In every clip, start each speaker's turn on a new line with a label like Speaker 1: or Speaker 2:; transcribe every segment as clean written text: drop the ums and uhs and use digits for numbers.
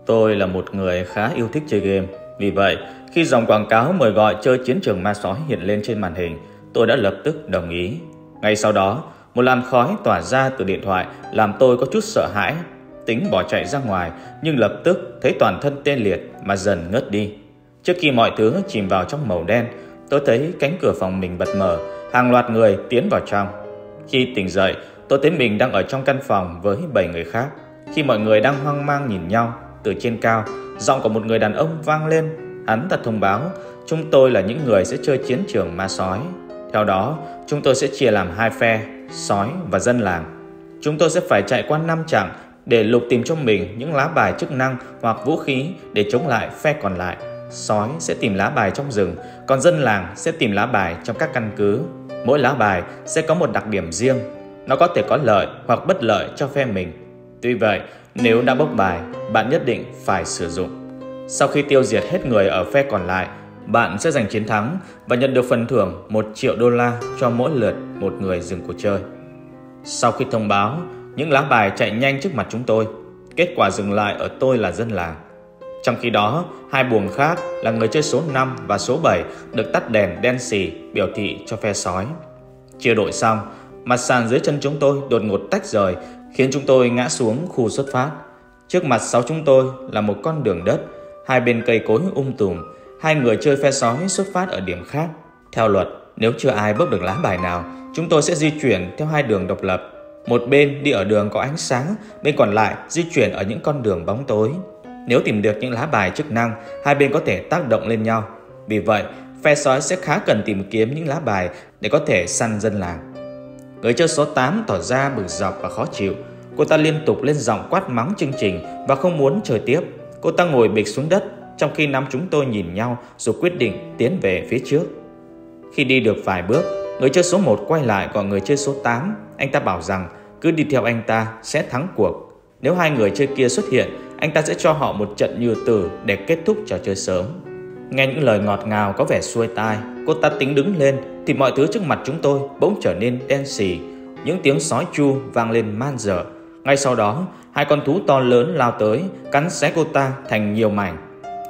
Speaker 1: Tôi là một người khá yêu thích chơi game. Vì vậy, khi dòng quảng cáo mời gọi chơi chiến trường ma sói hiện lên trên màn hình, tôi đã lập tức đồng ý. Ngay sau đó, một làn khói tỏa ra từ điện thoại làm tôi có chút sợ hãi. Tính bỏ chạy ra ngoài, nhưng lập tức thấy toàn thân tê liệt mà dần ngất đi. Trước khi mọi thứ chìm vào trong màu đen, tôi thấy cánh cửa phòng mình bật mở, hàng loạt người tiến vào trong. Khi tỉnh dậy, tôi thấy mình đang ở trong căn phòng với 7 người khác. Khi mọi người đang hoang mang nhìn nhau, từ trên cao, giọng của một người đàn ông vang lên. Hắn ta thông báo chúng tôi là những người sẽ chơi chiến trường ma sói. Theo đó, chúng tôi sẽ chia làm 2 phe, sói và dân làng. Chúng tôi sẽ phải chạy qua 5 chặng để lục tìm cho mình những lá bài chức năng hoặc vũ khí để chống lại phe còn lại. Sói sẽ tìm lá bài trong rừng, còn dân làng sẽ tìm lá bài trong các căn cứ. Mỗi lá bài sẽ có một đặc điểm riêng. Nó có thể có lợi hoặc bất lợi cho phe mình. Tuy vậy, nếu đã bốc bài, bạn nhất định phải sử dụng. Sau khi tiêu diệt hết người ở phe còn lại, bạn sẽ giành chiến thắng và nhận được phần thưởng 1 triệu đô la cho mỗi lượt một người dừng cuộc chơi. Sau khi thông báo, những lá bài chạy nhanh trước mặt chúng tôi. Kết quả dừng lại ở tôi là dân làng. Trong khi đó, 2 buồng khác là người chơi số 5 và số 7 được tắt đèn đen xì biểu thị cho phe sói. Chia đội xong, mặt sàn dưới chân chúng tôi đột ngột tách rời, khiến chúng tôi ngã xuống khu xuất phát. Trước mặt sau chúng tôi là một con đường đất, hai bên cây cối tùm. 2 người chơi phe sói xuất phát ở điểm khác. Theo luật, nếu chưa ai bốc được lá bài nào, chúng tôi sẽ di chuyển theo 2 đường độc lập. Một bên đi ở đường có ánh sáng, bên còn lại di chuyển ở những con đường bóng tối. Nếu tìm được những lá bài chức năng, hai bên có thể tác động lên nhau. Vì vậy, phe sói sẽ khá cần tìm kiếm những lá bài để có thể săn dân làng. Người chơi số 8 tỏ ra bực dọc và khó chịu. Cô ta liên tục lên giọng quát mắng chương trình và không muốn chơi tiếp. Cô ta ngồi bịch xuống đất, trong khi 5 chúng tôi nhìn nhau rồi quyết định tiến về phía trước. Khi đi được vài bước, người chơi số 1 quay lại gọi người chơi số 8. Anh ta bảo rằng cứ đi theo anh ta sẽ thắng cuộc. Nếu 2 người chơi kia xuất hiện, anh ta sẽ cho họ một trận như tử để kết thúc trò chơi sớm. Nghe những lời ngọt ngào có vẻ xuôi tai, cô ta tính đứng lên thì mọi thứ trước mặt chúng tôi bỗng trở nên đen xì. Những tiếng sói chu vang lên man dợ. Ngay sau đó, 2 con thú to lớn lao tới, cắn xé cô ta thành nhiều mảnh.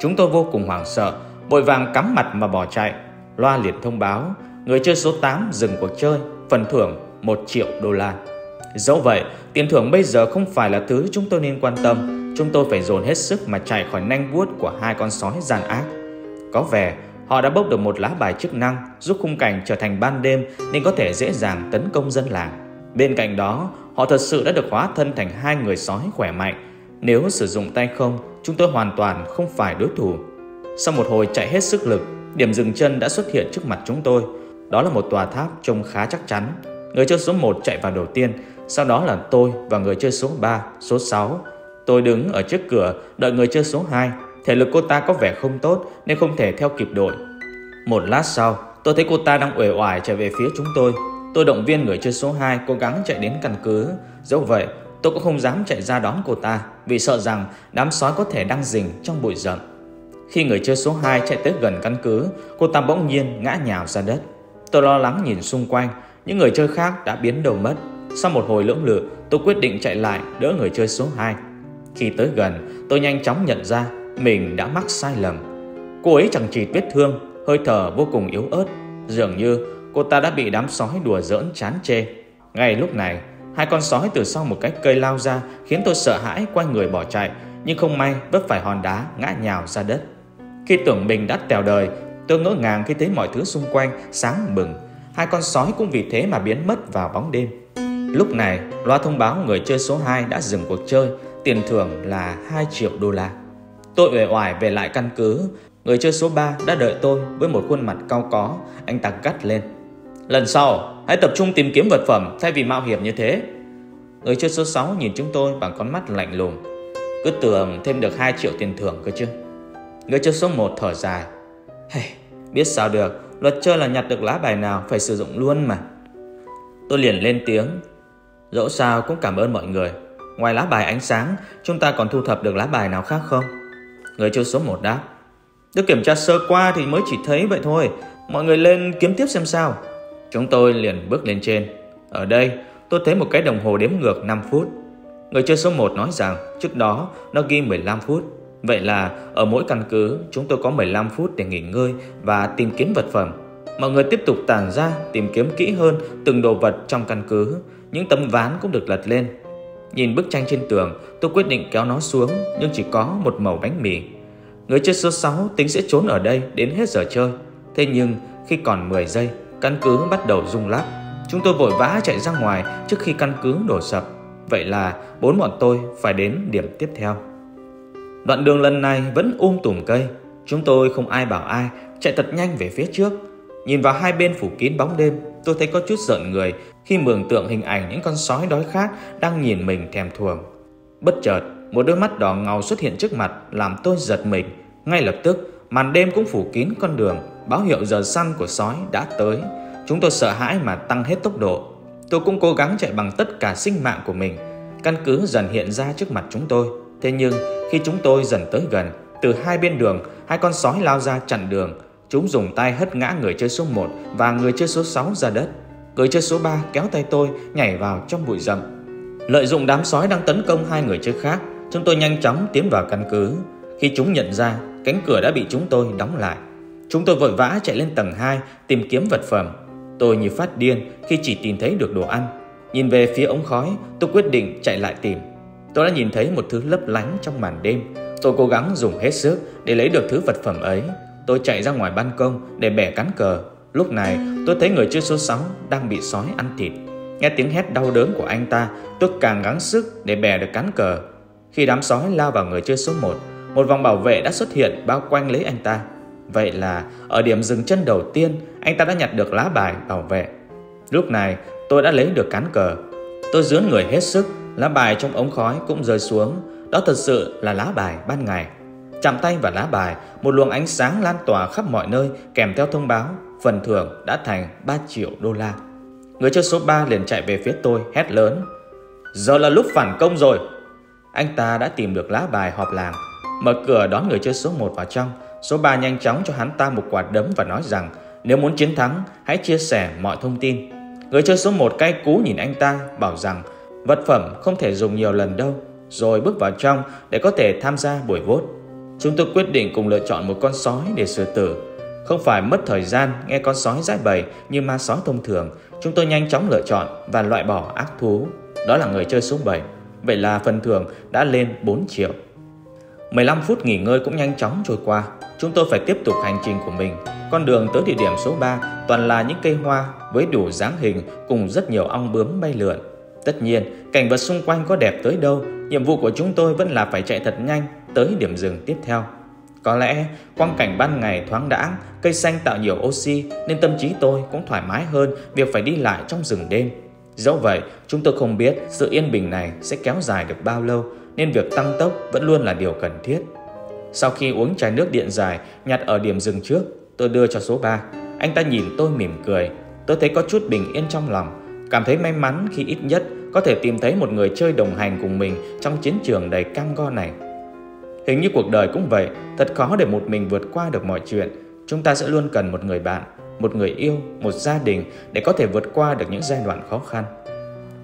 Speaker 1: Chúng tôi vô cùng hoảng sợ, vội vàng cắm mặt mà bỏ chạy. Loa liền thông báo người chơi số 8 dừng cuộc chơi, phần thưởng 1 triệu đô la. Dẫu vậy, tiền thưởng bây giờ không phải là thứ chúng tôi nên quan tâm. Chúng tôi phải dồn hết sức mà chạy khỏi nanh vuốt của 2 con sói gian ác. Có vẻ họ đã bốc được một lá bài chức năng giúp khung cảnh trở thành ban đêm nên có thể dễ dàng tấn công dân làng. Bên cạnh đó, họ thật sự đã được hóa thân thành 2 người sói khỏe mạnh. Nếu sử dụng tay không, chúng tôi hoàn toàn không phải đối thủ. Sau một hồi chạy hết sức lực, điểm dừng chân đã xuất hiện trước mặt chúng tôi. Đó là một tòa tháp trông khá chắc chắn. Người chơi số 1 chạy vào đầu tiên, sau đó là tôi và người chơi số 3, số 6. Tôi đứng ở trước cửa đợi người chơi số 2. Thể lực cô ta có vẻ không tốt nên không thể theo kịp đội. Một lát sau, tôi thấy cô ta đang uể oải chạy về phía chúng tôi. Tôi động viên người chơi số 2 cố gắng chạy đến căn cứ. Dẫu vậy, tôi cũng không dám chạy ra đón cô ta vì sợ rằng đám sói có thể đang rình trong bụi rậm. Khi người chơi số 2 chạy tới gần căn cứ, cô ta bỗng nhiên ngã nhào ra đất. Tôi lo lắng nhìn xung quanh, những người chơi khác đã biến đâu mất. Sau một hồi lưỡng lự, tôi quyết định chạy lại đỡ người chơi số 2. Khi tới gần, tôi nhanh chóng nhận ra mình đã mắc sai lầm. Cô ấy chẳng chịt vết thương, hơi thở vô cùng yếu ớt. Dường như cô ta đã bị đám sói đùa giỡn chán chê. Ngay lúc này, 2 con sói từ sau một cái cây lao ra khiến tôi sợ hãi quay người bỏ chạy. Nhưng không may vấp phải hòn đá ngã nhào ra đất. Khi tưởng mình đã tèo đời, tôi ngỡ ngàng khi thấy mọi thứ xung quanh sáng bừng. 2 con sói cũng vì thế mà biến mất vào bóng đêm. Lúc này, loa thông báo người chơi số 2 đã dừng cuộc chơi, tiền thưởng là 2 triệu đô la. Tôi uể oải về lại căn cứ. Người chơi số 3 đã đợi tôi với một khuôn mặt cau có. Anh ta gắt lên: lần sau, hãy tập trung tìm kiếm vật phẩm thay vì mạo hiểm như thế. Người chơi số 6 nhìn chúng tôi bằng con mắt lạnh lùng: cứ tưởng thêm được 2 triệu tiền thưởng cơ chứ. Người chơi số 1 thở dài: biết sao được, luật chơi là nhặt được lá bài nào phải sử dụng luôn mà. Tôi liền lên tiếng: dẫu sao cũng cảm ơn mọi người. Ngoài lá bài ánh sáng, chúng ta còn thu thập được lá bài nào khác không? Người chơi số 1 đáp: tôi kiểm tra sơ qua thì mới chỉ thấy vậy thôi. Mọi người lên kiếm tiếp xem sao. Chúng tôi liền bước lên trên. Ở đây tôi thấy một cái đồng hồ đếm ngược 5 phút. Người chơi số 1 nói rằng trước đó nó ghi 15 phút. Vậy là ở mỗi căn cứ chúng tôi có 15 phút để nghỉ ngơi và tìm kiếm vật phẩm. Mọi người tiếp tục tản ra tìm kiếm kỹ hơn từng đồ vật trong căn cứ. Những tấm ván cũng được lật lên. Nhìn bức tranh trên tường, tôi quyết định kéo nó xuống, nhưng chỉ có một mẩu bánh mì. Người chơi số 6 tính sẽ trốn ở đây đến hết giờ chơi. Thế nhưng khi còn 10 giây, căn cứ bắt đầu rung lắc. Chúng tôi vội vã chạy ra ngoài trước khi căn cứ đổ sập. Vậy là 4 bọn tôi phải đến điểm tiếp theo. Đoạn đường lần này vẫn tùm cây. Chúng tôi không ai bảo ai, chạy thật nhanh về phía trước. Nhìn vào hai bên phủ kín bóng đêm, tôi thấy có chút rợn người khi mường tượng hình ảnh những con sói đói khát đang nhìn mình thèm thuồng. Bất chợt, một đôi mắt đỏ ngầu xuất hiện trước mặt làm tôi giật mình. Ngay lập tức, màn đêm cũng phủ kín con đường, báo hiệu giờ săn của sói đã tới. Chúng tôi sợ hãi mà tăng hết tốc độ. Tôi cũng cố gắng chạy bằng tất cả sinh mạng của mình. Căn cứ dần hiện ra trước mặt chúng tôi. Thế nhưng khi chúng tôi dần tới gần, từ hai bên đường, hai con sói lao ra chặn đường. Chúng dùng tay hất ngã người chơi số 1 và người chơi số 6 ra đất. Người chơi số 3 kéo tay tôi nhảy vào trong bụi rậm. Lợi dụng đám sói đang tấn công hai người chơi khác, chúng tôi nhanh chóng tiến vào căn cứ. Khi chúng nhận ra, cánh cửa đã bị chúng tôi đóng lại. Chúng tôi vội vã chạy lên tầng 2 tìm kiếm vật phẩm. Tôi như phát điên khi chỉ tìm thấy được đồ ăn. Nhìn về phía ống khói, tôi quyết định chạy lại tìm. Tôi đã nhìn thấy một thứ lấp lánh trong màn đêm. Tôi cố gắng dùng hết sức để lấy được thứ vật phẩm ấy. Tôi chạy ra ngoài ban công để bẻ cán cờ. Lúc này tôi thấy người chơi số 6 đang bị sói ăn thịt. Nghe tiếng hét đau đớn của anh ta, tôi càng gắng sức để bẻ được cán cờ. Khi đám sói lao vào người chơi số 1, một vòng bảo vệ đã xuất hiện bao quanh lấy anh ta. Vậy là ở điểm dừng chân đầu tiên, anh ta đã nhặt được lá bài bảo vệ. Lúc này tôi đã lấy được cán cờ. Tôi dướn người hết sức, lá bài trong ống khói cũng rơi xuống. Đó thật sự là lá bài ban ngày. Chạm tay vào lá bài, một luồng ánh sáng lan tỏa khắp mọi nơi kèm theo thông báo phần thưởng đã thành 3 triệu đô la. Người chơi số 3 liền chạy về phía tôi hét lớn: "Giờ là lúc phản công rồi!" Anh ta đã tìm được lá bài họp làng, mở cửa đón người chơi số 1 vào trong. Số 3 nhanh chóng cho hắn ta một quả đấm và nói rằng nếu muốn chiến thắng, hãy chia sẻ mọi thông tin. Người chơi số 1 cay cú nhìn anh ta, bảo rằng vật phẩm không thể dùng nhiều lần đâu, rồi bước vào trong để có thể tham gia buổi vote. Chúng tôi quyết định cùng lựa chọn một con sói để xử tử. Không phải mất thời gian nghe con sói giải bày như ma sói thông thường, chúng tôi nhanh chóng lựa chọn và loại bỏ ác thú. Đó là người chơi số 7. Vậy là phần thưởng đã lên 4 triệu. 15 phút nghỉ ngơi cũng nhanh chóng trôi qua. Chúng tôi phải tiếp tục hành trình của mình. Con đường tới địa điểm số 3 toàn là những cây hoa với đủ dáng hình cùng rất nhiều ong bướm bay lượn. Tất nhiên, cảnh vật xung quanh có đẹp tới đâu, nhiệm vụ của chúng tôi vẫn là phải chạy thật nhanh tới điểm dừng tiếp theo. Có lẽ quang cảnh ban ngày thoáng đãng, cây xanh tạo nhiều oxy nên tâm trí tôi cũng thoải mái hơn việc phải đi lại trong rừng đêm. Dẫu vậy, chúng tôi không biết sự yên bình này sẽ kéo dài được bao lâu, nên việc tăng tốc vẫn luôn là điều cần thiết. Sau khi uống chai nước điện dài nhặt ở điểm dừng trước, tôi đưa cho số 3. Anh ta nhìn tôi mỉm cười. Tôi thấy có chút bình yên trong lòng, cảm thấy may mắn khi ít nhất có thể tìm thấy một người chơi đồng hành cùng mình trong chiến trường đầy cam go này. Hình như cuộc đời cũng vậy, thật khó để một mình vượt qua được mọi chuyện. Chúng ta sẽ luôn cần một người bạn, một người yêu, một gia đình để có thể vượt qua được những giai đoạn khó khăn.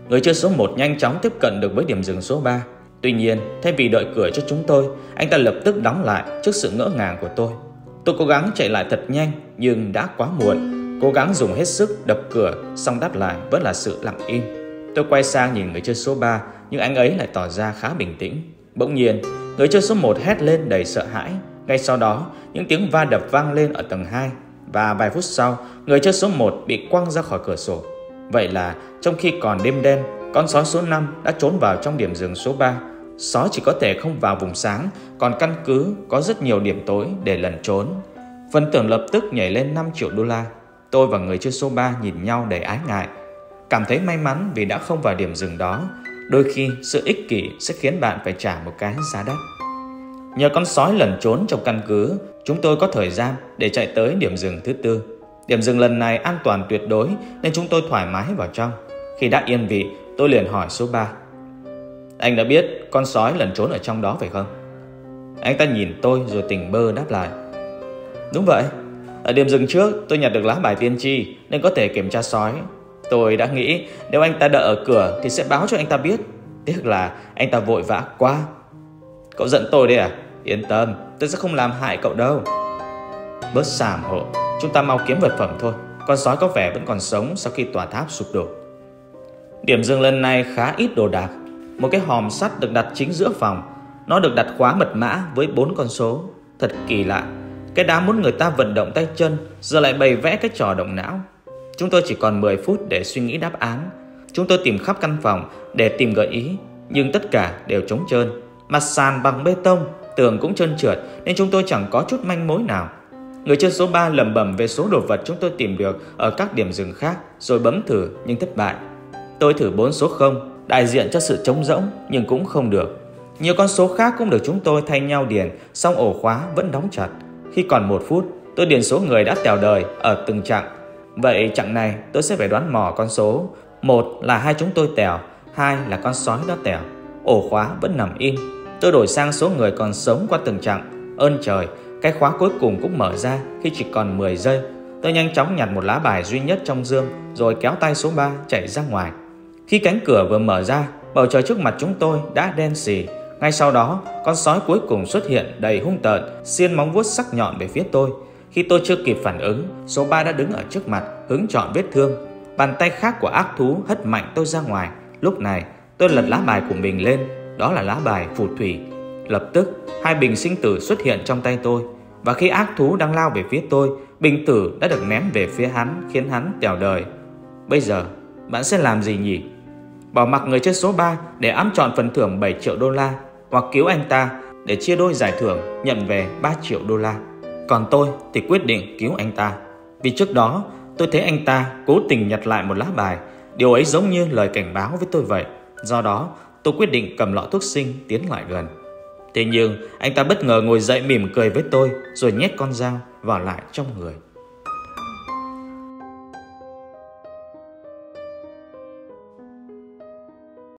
Speaker 1: Người chơi số 1 nhanh chóng tiếp cận được với điểm dừng số 3. Tuy nhiên, thay vì đợi cửa cho chúng tôi, anh ta lập tức đóng lại trước sự ngỡ ngàng của tôi. Tôi cố gắng chạy lại thật nhanh nhưng đã quá muộn. Cố gắng dùng hết sức đập cửa, song đáp lại vẫn là sự lặng im. Tôi quay sang nhìn người chơi số 3, nhưng anh ấy lại tỏ ra khá bình tĩnh. Bỗng nhiên, người chơi số 1 hét lên đầy sợ hãi. Ngay sau đó, những tiếng va đập vang lên ở tầng 2. Và vài phút sau, người chơi số 1 bị quăng ra khỏi cửa sổ. Vậy là trong khi còn đêm đen, con sói số 5 đã trốn vào trong điểm dừng số 3. Sói chỉ có thể không vào vùng sáng, còn căn cứ có rất nhiều điểm tối để lẩn trốn. Phần thưởng lập tức nhảy lên 5 triệu đô la. Tôi và người chơi số 3 nhìn nhau đầy ái ngại, cảm thấy may mắn vì đã không vào điểm dừng đó. Đôi khi sự ích kỷ sẽ khiến bạn phải trả một cái giá đắt. Nhờ con sói lẩn trốn trong căn cứ, chúng tôi có thời gian để chạy tới điểm dừng thứ 4. Điểm dừng lần này an toàn tuyệt đối nên chúng tôi thoải mái vào trong. Khi đã yên vị, tôi liền hỏi số 3: "Anh đã biết con sói lẩn trốn ở trong đó phải không?" Anh ta nhìn tôi rồi tỉnh bơ đáp lại: "Đúng vậy. Ở điểm dừng trước tôi nhặt được lá bài tiên tri nên có thể kiểm tra sói. Tôi đã nghĩ nếu anh ta đợi ở cửa thì sẽ báo cho anh ta biết. Tiếc là anh ta vội vã quá." "Cậu giận tôi đấy à? Yên tâm, tôi sẽ không làm hại cậu đâu. Bớt xàm hộ, chúng ta mau kiếm vật phẩm thôi. Con sói có vẻ vẫn còn sống sau khi tòa tháp sụp đổ. Điểm dừng lần này khá ít đồ đạc. Một cái hòm sắt được đặt chính giữa phòng. Nó được đặt khóa mật mã với 4 con số. Thật kỳ lạ, cái đám muốn người ta vận động tay chân giờ lại bày vẽ cái trò động não. Chúng tôi chỉ còn 10 phút để suy nghĩ đáp án. Chúng tôi tìm khắp căn phòng để tìm gợi ý, nhưng tất cả đều trống trơn. Mặt sàn bằng bê tông, tường cũng trơn trượt nên chúng tôi chẳng có chút manh mối nào. Người chơi số 3 lẩm bẩm về số đồ vật chúng tôi tìm được ở các điểm dừng khác, rồi bấm thử nhưng thất bại. Tôi thử 4 số 0, đại diện cho sự trống rỗng, nhưng cũng không được. Nhiều con số khác cũng được chúng tôi thay nhau điền, song ổ khóa vẫn đóng chặt. Khi còn 1 phút, tôi điền số người đã tèo đời ở từng chặng. Vậy chặng này tôi sẽ phải đoán mò con số. 1 là hai chúng tôi tèo, 2 là con sói đó tèo. Ổ khóa vẫn nằm im. Tôi đổi sang số người còn sống qua từng chặng. Ơn trời, cái khóa cuối cùng cũng mở ra khi chỉ còn 10 giây. Tôi nhanh chóng nhặt một lá bài duy nhất trong dương, rồi kéo tay số 3 chạy ra ngoài. Khi cánh cửa vừa mở ra, bầu trời trước mặt chúng tôi đã đen sì. Ngay sau đó, con sói cuối cùng xuất hiện đầy hung tợn, xiên móng vuốt sắc nhọn về phía tôi. Khi tôi chưa kịp phản ứng, số 3 đã đứng ở trước mặt, hứng trọn vết thương. Bàn tay khác của ác thú hất mạnh tôi ra ngoài. Lúc này, tôi lật lá bài của mình lên, đó là lá bài phù thủy. Lập tức, 2 bình sinh tử xuất hiện trong tay tôi. Và khi ác thú đang lao về phía tôi, bình tử đã được ném về phía hắn, khiến hắn tèo đời. Bây giờ, bạn sẽ làm gì nhỉ? Bỏ mặc người chơi số 3 để ẵm trọn phần thưởng 7 triệu đô la, hoặc cứu anh ta để chia đôi giải thưởng nhận về 3 triệu đô la. Còn tôi thì quyết định cứu anh ta, vì trước đó tôi thấy anh ta cố tình nhặt lại một lá bài. Điều ấy giống như lời cảnh báo với tôi vậy. Do đó tôi quyết định cầm lọ thuốc sinh tiến lại gần. Thế nhưng anh ta bất ngờ ngồi dậy mỉm cười với tôi, rồi nhét con dao vào lại trong người.